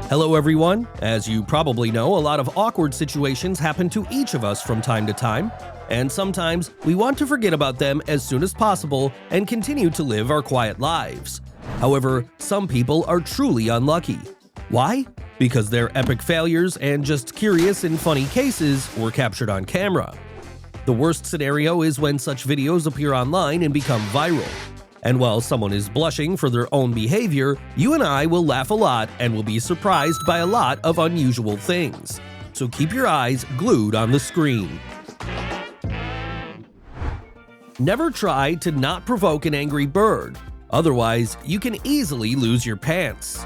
Hello everyone! As you probably know, a lot of awkward situations happen to each of us from time to time, and sometimes we want to forget about them as soon as possible and continue to live our quiet lives. However, some people are truly unlucky. Why? Because their epic failures and just curious and funny cases were captured on camera. The worst scenario is when such videos appear online and become viral. And while someone is blushing for their own behavior, you and I will laugh a lot and will be surprised by a lot of unusual things. So keep your eyes glued on the screen. Never try to not provoke an angry bird, otherwise you can easily lose your pants.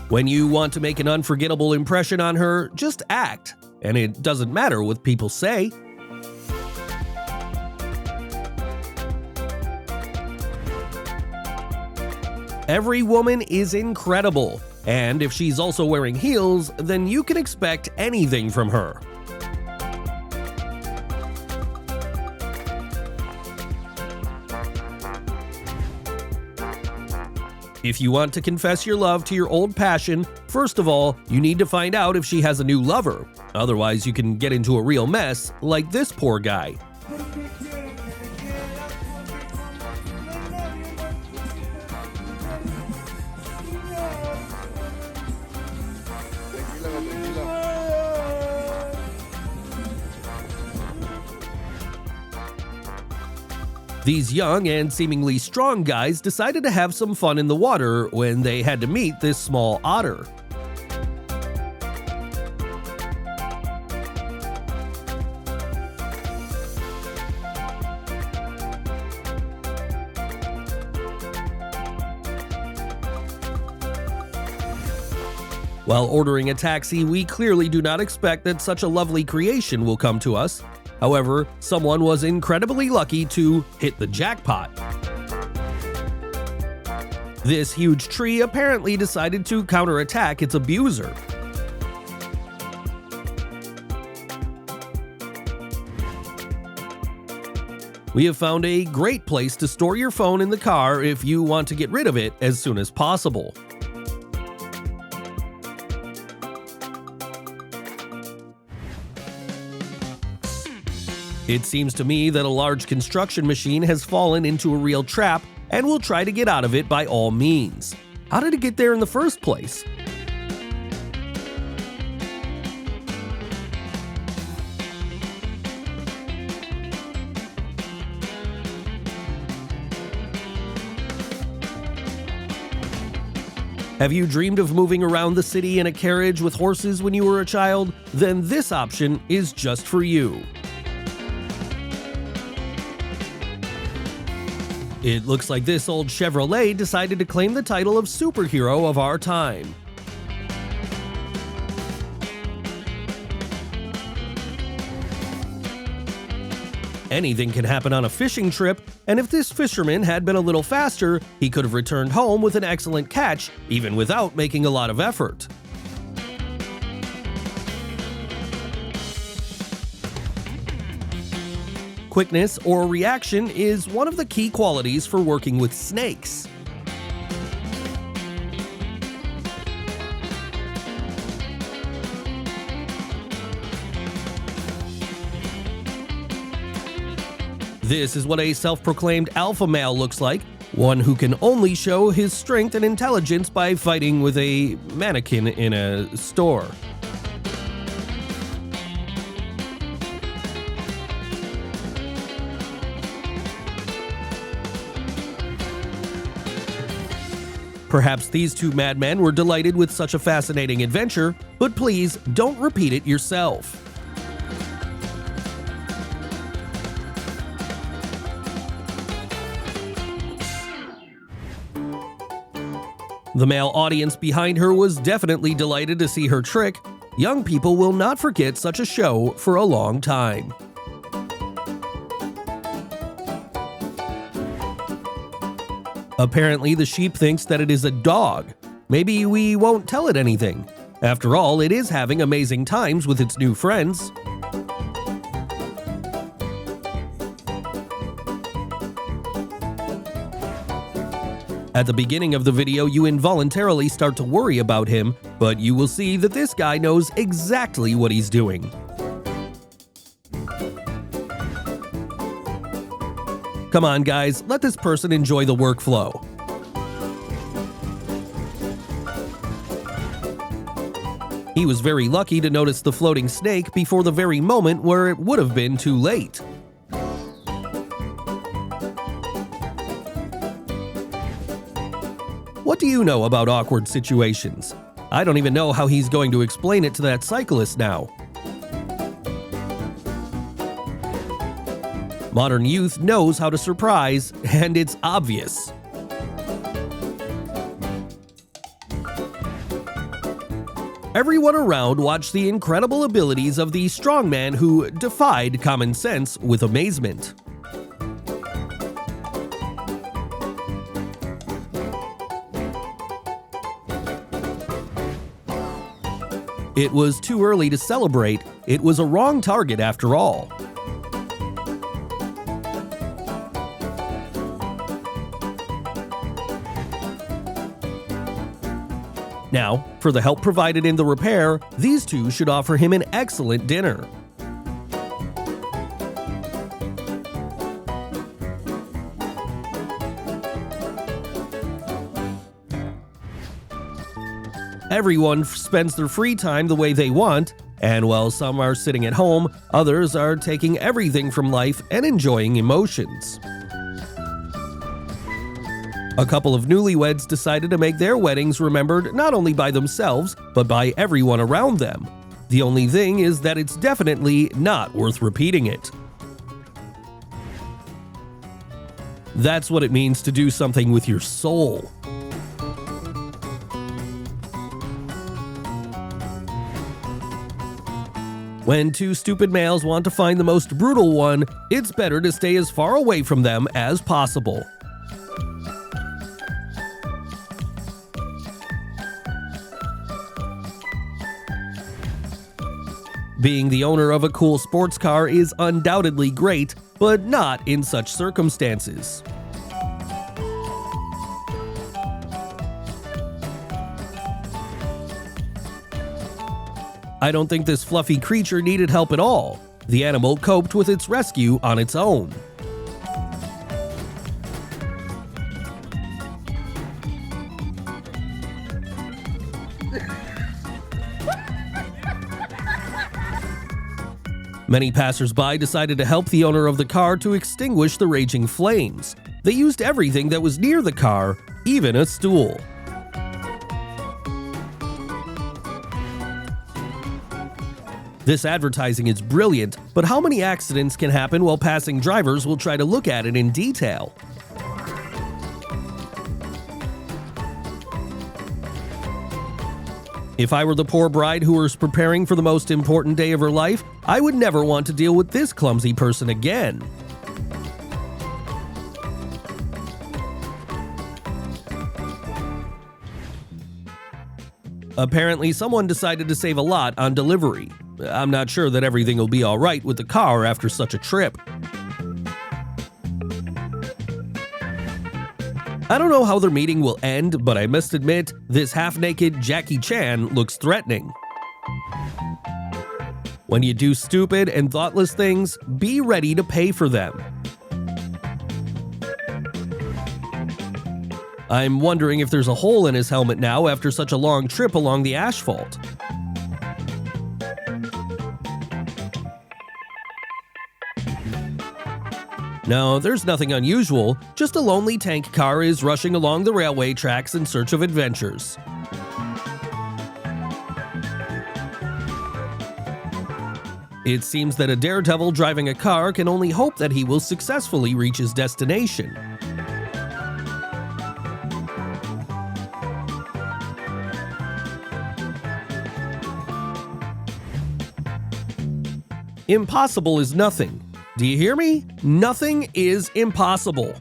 When you want to make an unforgettable impression on her, just act, and it doesn't matter what people say. Every woman is incredible, and if she's also wearing heels, then you can expect anything from her. If you want to confess your love to your old passion, first of all, you need to find out if she has a new lover. Otherwise, you can get into a real mess, like this poor guy. These young and seemingly strong guys decided to have some fun in the water when they had to meet this small otter. While ordering a taxi, we clearly do not expect that such a lovely creation will come to us. However, someone was incredibly lucky to hit the jackpot. This huge tree apparently decided to counterattack its abuser. We have found a great place to store your phone in the car if you want to get rid of it as soon as possible. It seems to me that a large construction machine has fallen into a real trap and will try to get out of it by all means. How did it get there in the first place? Have you dreamed of moving around the city in a carriage with horses when you were a child? Then this option is just for you. It looks like this old Chevrolet decided to claim the title of superhero of our time. Anything can happen on a fishing trip, and if this fisherman had been a little faster, he could have returned home with an excellent catch, even without making a lot of effort. Quickness or reaction is one of the key qualities for working with snakes. This is what a self-proclaimed alpha male looks like, one who can only show his strength and intelligence by fighting with a mannequin in a store. Perhaps these two madmen were delighted with such a fascinating adventure, but please don't repeat it yourself. The male audience behind her was definitely delighted to see her trick. Young people will not forget such a show for a long time. Apparently, the sheep thinks that it is a dog. Maybe we won't tell it anything. After all, it is having amazing times with its new friends. At the beginning of the video, you involuntarily start to worry about him, but you will see that this guy knows exactly what he's doing. Come on, guys, let this person enjoy the workflow. He was very lucky to notice the floating snake before the very moment where it would have been too late. What do you know about awkward situations? I don't even know how he's going to explain it to that cyclist now. Modern youth knows how to surprise, and it's obvious. Everyone around watched the incredible abilities of the strongman who defied common sense with amazement. It was too early to celebrate. It was a wrong target after all. Now, for the help provided in the repair, these two should offer him an excellent dinner. Everyone spends their free time the way they want, and while some are sitting at home, others are taking everything from life and enjoying emotions. A couple of newlyweds decided to make their weddings remembered not only by themselves, but by everyone around them. The only thing is that it's definitely not worth repeating it. That's what it means to do something with your soul. When two stupid males want to find the most brutal one, it's better to stay as far away from them as possible. Being the owner of a cool sports car is undoubtedly great, but not in such circumstances. I don't think this fluffy creature needed help at all. The animal coped with its rescue on its own. Many passers-by decided to help the owner of the car to extinguish the raging flames. They used everything that was near the car, even a stool. This advertising is brilliant, but how many accidents can happen while passing drivers will try to look at it in detail? If I were the poor bride who was preparing for the most important day of her life, I would never want to deal with this clumsy person again. Apparently, someone decided to save a lot on delivery. I'm not sure that everything will be alright with the car after such a trip. I don't know how their meeting will end, but I must admit, this half-naked Jackie Chan looks threatening. When you do stupid and thoughtless things, be ready to pay for them. I'm wondering if there's a hole in his helmet now after such a long trip along the asphalt. No, there's nothing unusual, just a lonely tank car is rushing along the railway tracks in search of adventures. It seems that a daredevil driving a car can only hope that he will successfully reach his destination. Impossible is nothing. Do you hear me? Nothing is impossible.